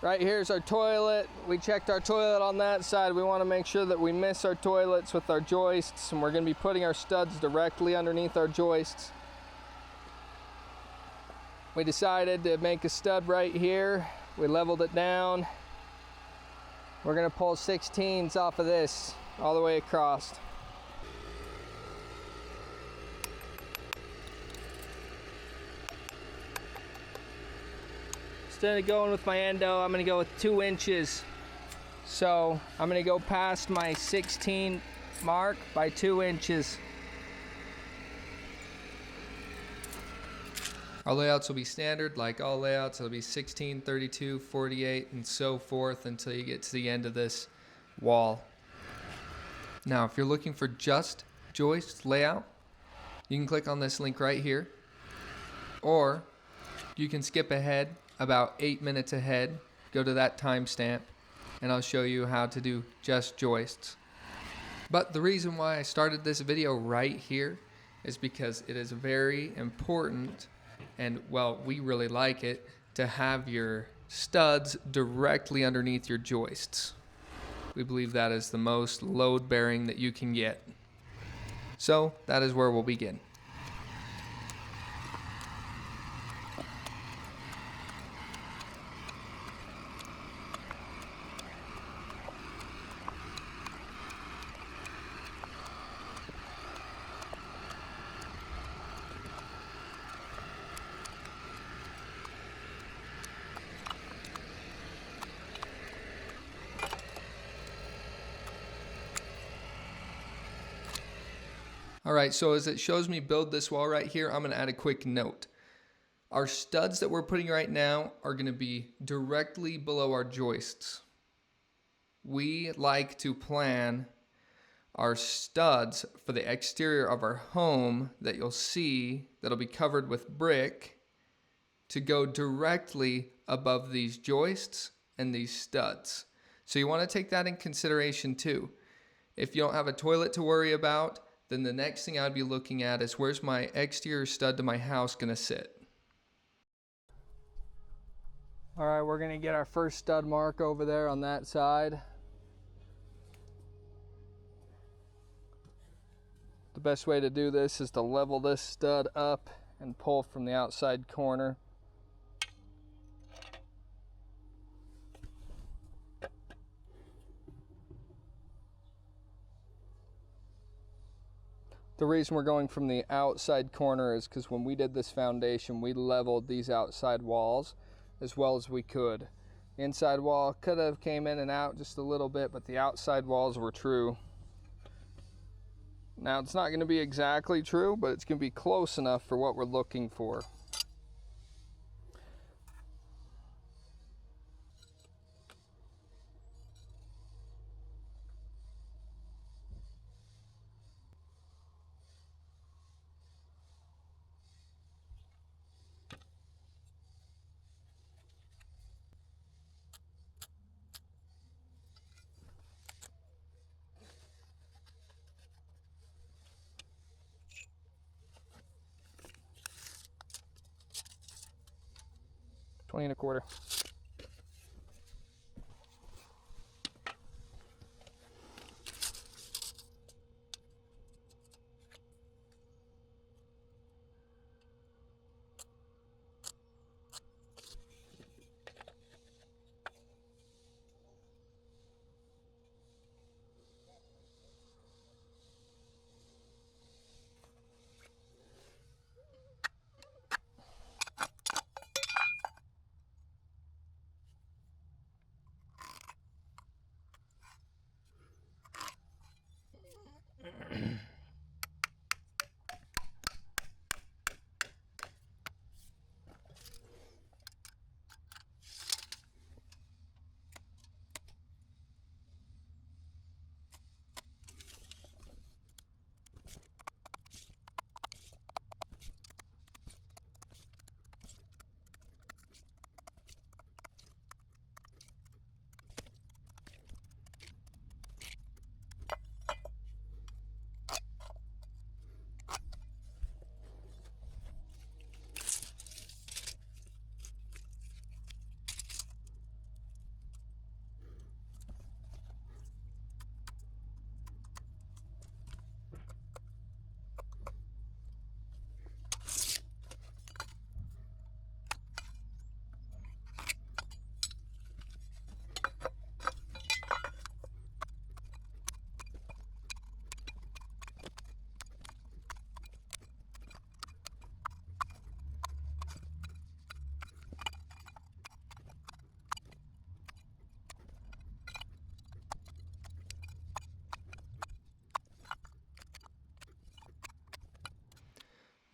Right here's our toilet. We checked our toilet on that side. We want to make sure that we miss our toilets with our joists, and we're going to be putting our studs directly underneath our joists. We decided to make a stud right here. We leveled it down. We're going to pull 16s off of this all the way across. Instead of going with my endo, I'm going to go with 2 inches. So I'm going to go past my 16 mark by 2 inches. Our layouts will be standard, like all layouts. It'll be 16, 32, 48, and so forth until you get to the end of this wall. Now, if you're looking for just joist layout, you can click on this link right here, or you can skip ahead about 8 minutes ahead, go to that timestamp, and I'll show you how to do just joists. But the reason why I started this video right here is because it is very important, and well, we really like it, to have your studs directly underneath your joists. We believe that is the most load bearing that you can get. So that is where we'll begin. Alright, so as it shows me build this wall right here, I'm going to add a quick note. Our studs that we're putting right now are going to be directly below our joists. We like to plan our studs for the exterior of our home that you'll see that'll be covered with brick to go directly above these joists and these studs. So you want to take that in consideration too. If you don't have a toilet to worry about, then the next thing I'd be looking at is where's my exterior stud to my house going to sit. All right, we're going to get our first stud mark over there on that side. The best way to do this is to level this stud up and pull from the outside corner. The reason we're going from the outside corner is because when we did this foundation, we leveled these outside walls as well as we could. The inside wall could have came in and out just a little bit, but the outside walls were true. Now, it's not going to be exactly true, but it's going to be close enough for what we're looking for. $20 1/4.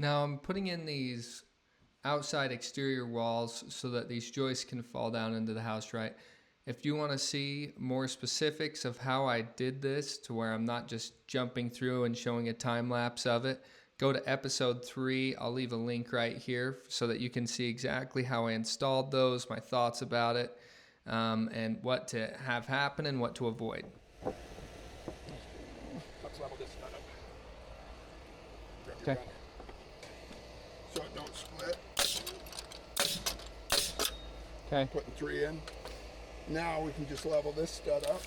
Now I'm putting in these outside exterior walls so that these joists can fall down into the house right. If you want to see more specifics of how I did this to where I'm not just jumping through and showing a time lapse of it, go to episode 3. I'll leave a link right here so that you can see exactly how I installed those, my thoughts about it, and what to have happen and what to avoid. Let's level this nut up. Okay. So it don't split. Okay. Putting 3 in. Now we can just level this stud up.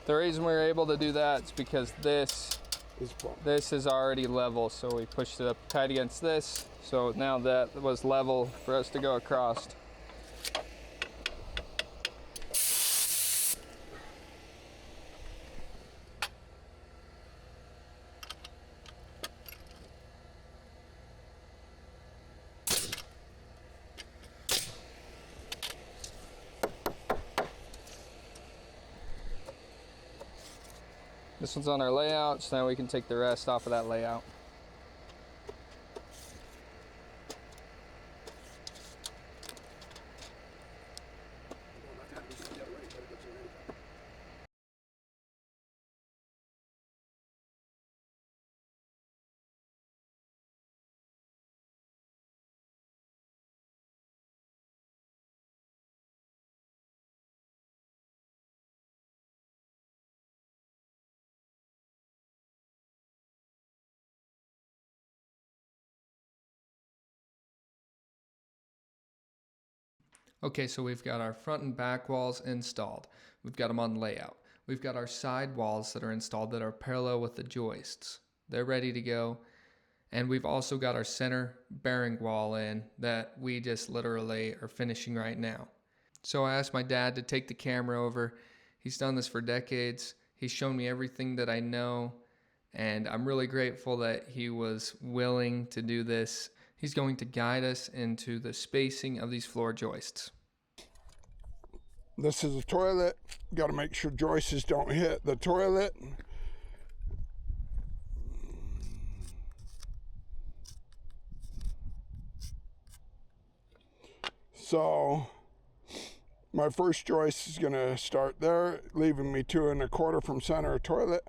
The reason we were able to do that is because this is already level, so we pushed it up tight against this. So now that was level for us to go across. This one's on our layout, so now we can take the rest off of that layout. Okay, so we've got our front and back walls installed. We've got them on layout. We've got our side walls that are installed that are parallel with the joists. They're ready to go. And we've also got our center bearing wall in that we just literally are finishing right now. So I asked my dad to take the camera over. He's done this for decades. He's shown me everything that I know, and I'm really grateful that he was willing to do this. He's going to guide us into the spacing of these floor joists. This is a toilet. Got to make sure joists don't hit the toilet. So my first joist is going to start there, leaving me 2 1/4 from center of toilet.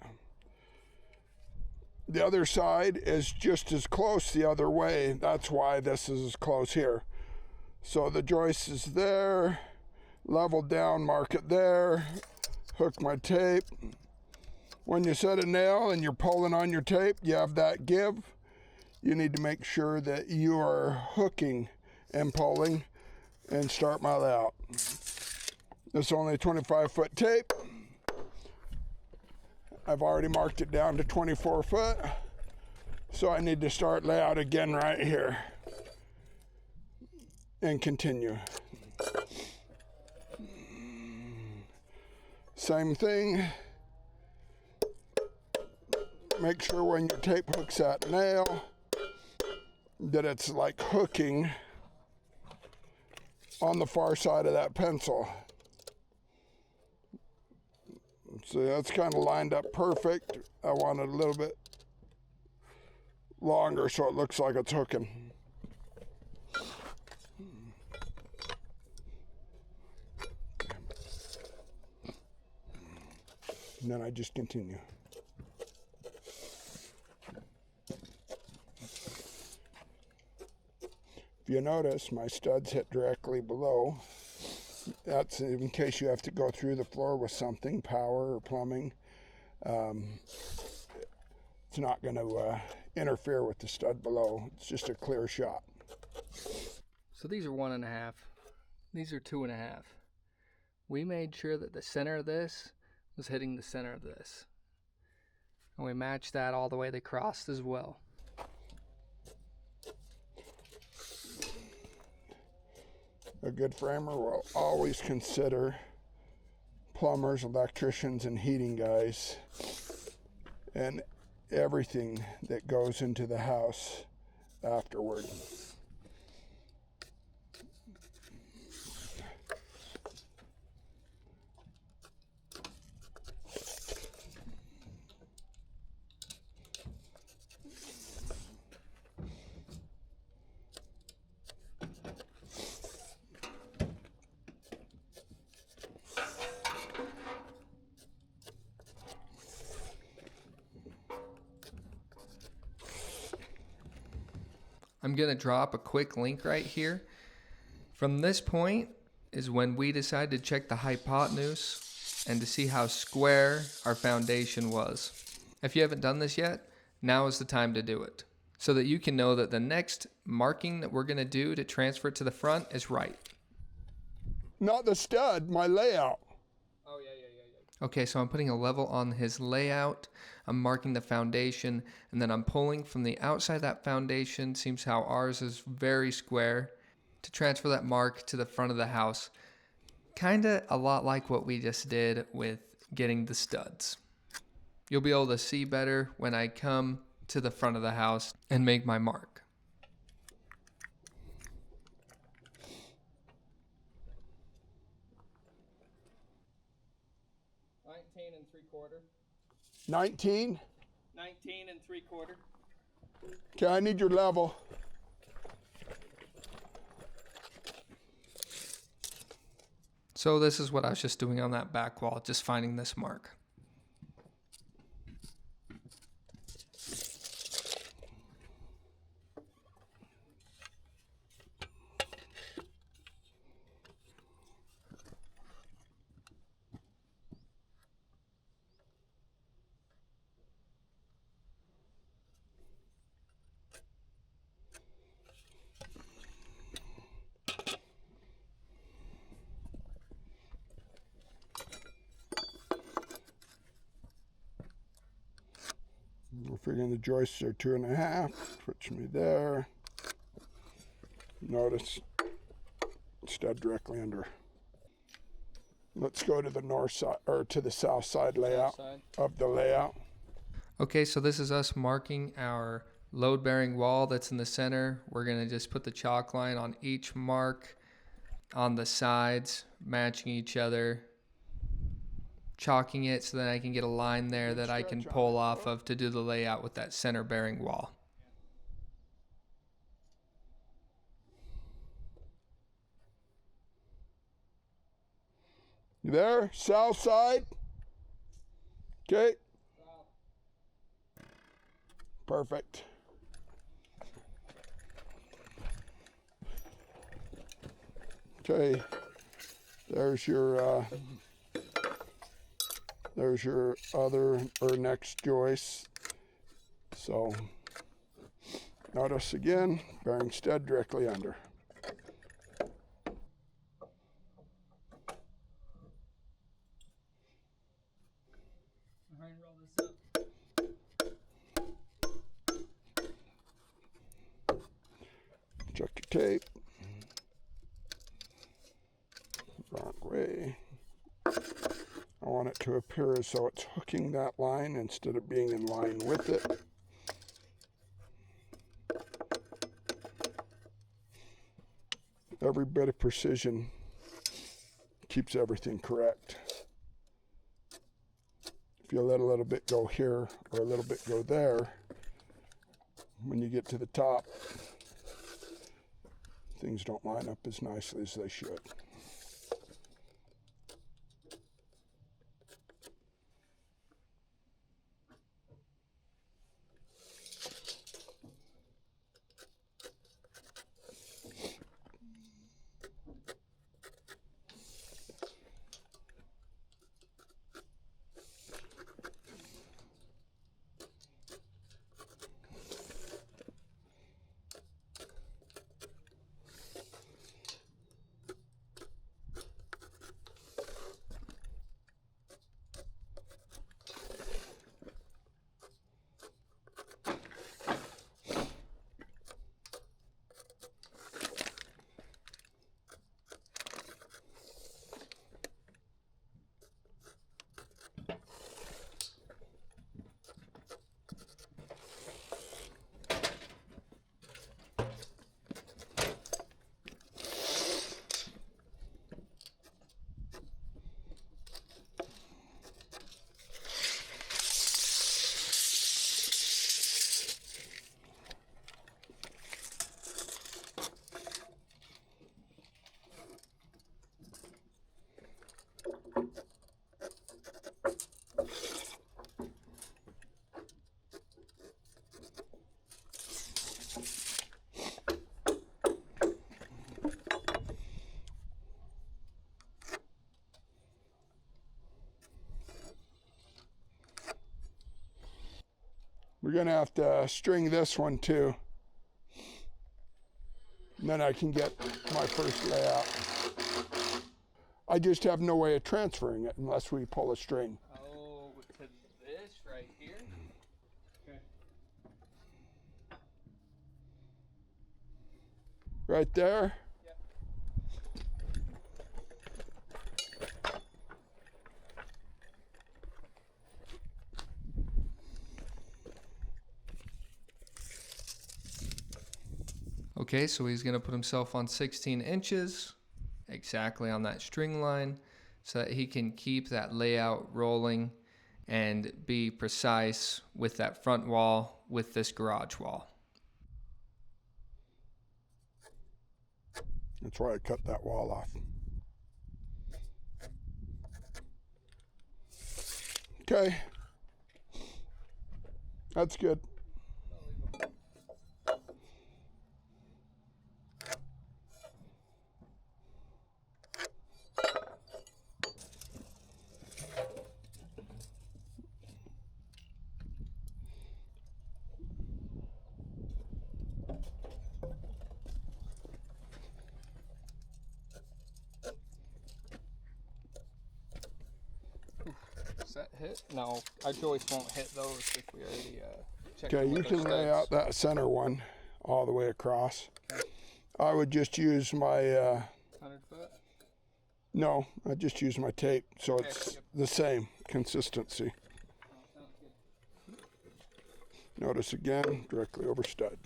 The other side is just as close the other way. That's why this is as close here. So the joist is there, level down, mark it there, hook my tape. When you set a nail and you're pulling on your tape, you have that give. You need to make sure that you are hooking and pulling, and start my layout. This is only 25-foot tape. I've already marked it down to 24 foot. So I need to start layout again right here and continue. Same thing. Make sure when your tape hooks that nail that it's like hooking on the far side of that pencil. So that's kind of lined up perfect. I want it a little bit longer so it looks like it's hooking. And then I just continue. If you notice, my studs hit directly below. That's in case you have to go through the floor with something, power or plumbing. It's not going to interfere with the stud below. It's just a clear shot. So these are 1.5. These are 2.5. We made sure that the center of this was hitting the center of this. And we matched that all the way they crossed as well. A good framer will always consider plumbers, electricians, and heating guys and everything that goes into the house afterward. I'm going to drop a quick link right here. From this point is when we decided to check the hypotenuse and to see how square our foundation was. If you haven't done this yet, now is the time to do it, so that you can know that the next marking that we're going to do to transfer it to the front is right. Not the stud, my layout. Oh, yeah. Okay, so I'm putting a level on his layout. I'm marking the foundation, and then I'm pulling from the outside of that foundation. Seems how ours is very square, to transfer that mark to the front of the house. Kind of a lot like what we just did with getting the studs. You'll be able to see better when I come to the front of the house and make my mark. $19 3/4. 19? 19 3/4. Okay, I need your level. So this is what I was just doing on that back wall, just finding this mark. We're figuring the joists are 2.5. Puts me there. Notice stud directly under. Let's go to the north side, or to the south side layout of the layout. Okay, so this is us marking our load-bearing wall that's in the center. We're going to just put the chalk line on each mark on the sides, matching each other, chalking it so that I can get a line there that I can pull off of to do the layout with that center-bearing wall. You there? South side? Okay. Perfect. Okay. There's your other or next joist. So notice again, bearing stud directly under. Check your tape. Wrong way. I want it to appear as though it's hooking that line instead of being in line with it. Every bit of precision keeps everything correct. If you let a little bit go here or a little bit go there, when you get to the top, things don't line up as nicely as they should. We're gonna have to string this one too. And then I can get my first layout. I just have no way of transferring it unless we pull a string. Oh, to this right here? Okay. Right there? Yep. Okay, so he's going to put himself on 16 inches, exactly on that string line, so that he can keep that layout rolling and be precise with that front wall with this garage wall. That's why I cut that wall off. Okay. That's good. Does that hit? No, I-joist won't hit those if we already checked. Okay, you can lay out that center one all the way across. Okay. I would just use my 100 foot? no, I just use my tape so Okay, it's yep. the same consistency. Oh, sounds good. Notice again, directly over stud.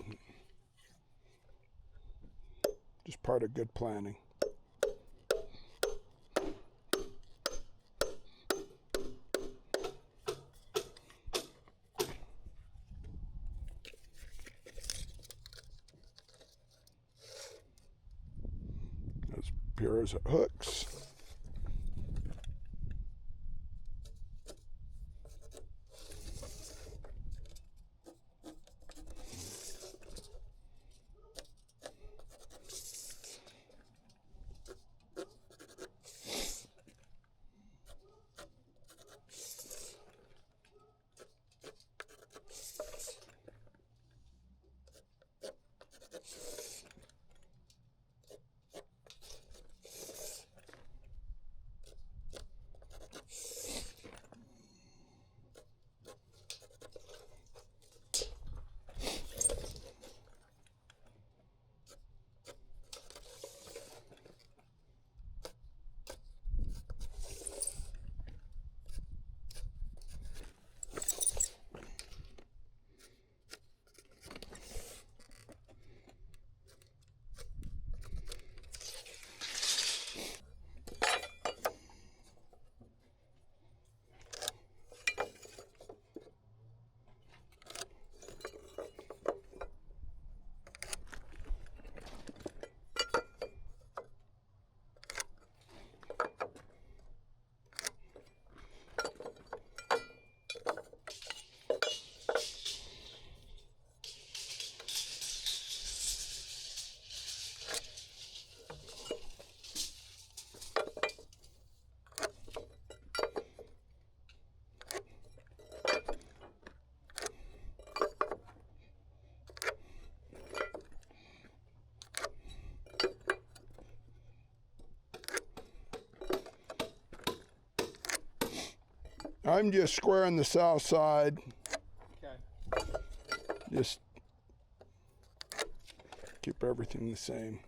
Just part of good planning. As pure as it hooks. I'm just squaring the south side. Okay. Just keep everything the same.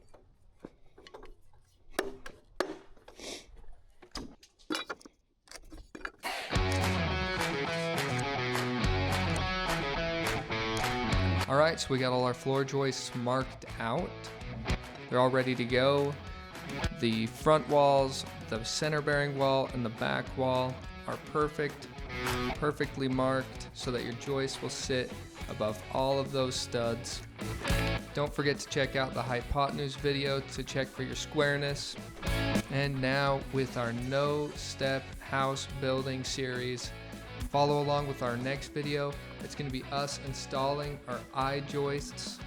All right, so we got all our floor joists marked out. They're all ready to go. The front walls, the center bearing wall, and the back wall are perfectly marked so that your joist will sit above all of those studs. Don't forget to check out the hypotenuse video to check for your squareness. And now with our no step house building series, follow along with our next video. It's going to be us installing our I-joists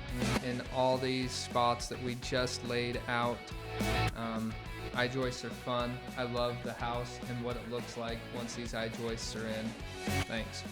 in all these spots that we just laid out. I-joists are fun. I love the house and what it looks like once these I-joists are in. Thanks.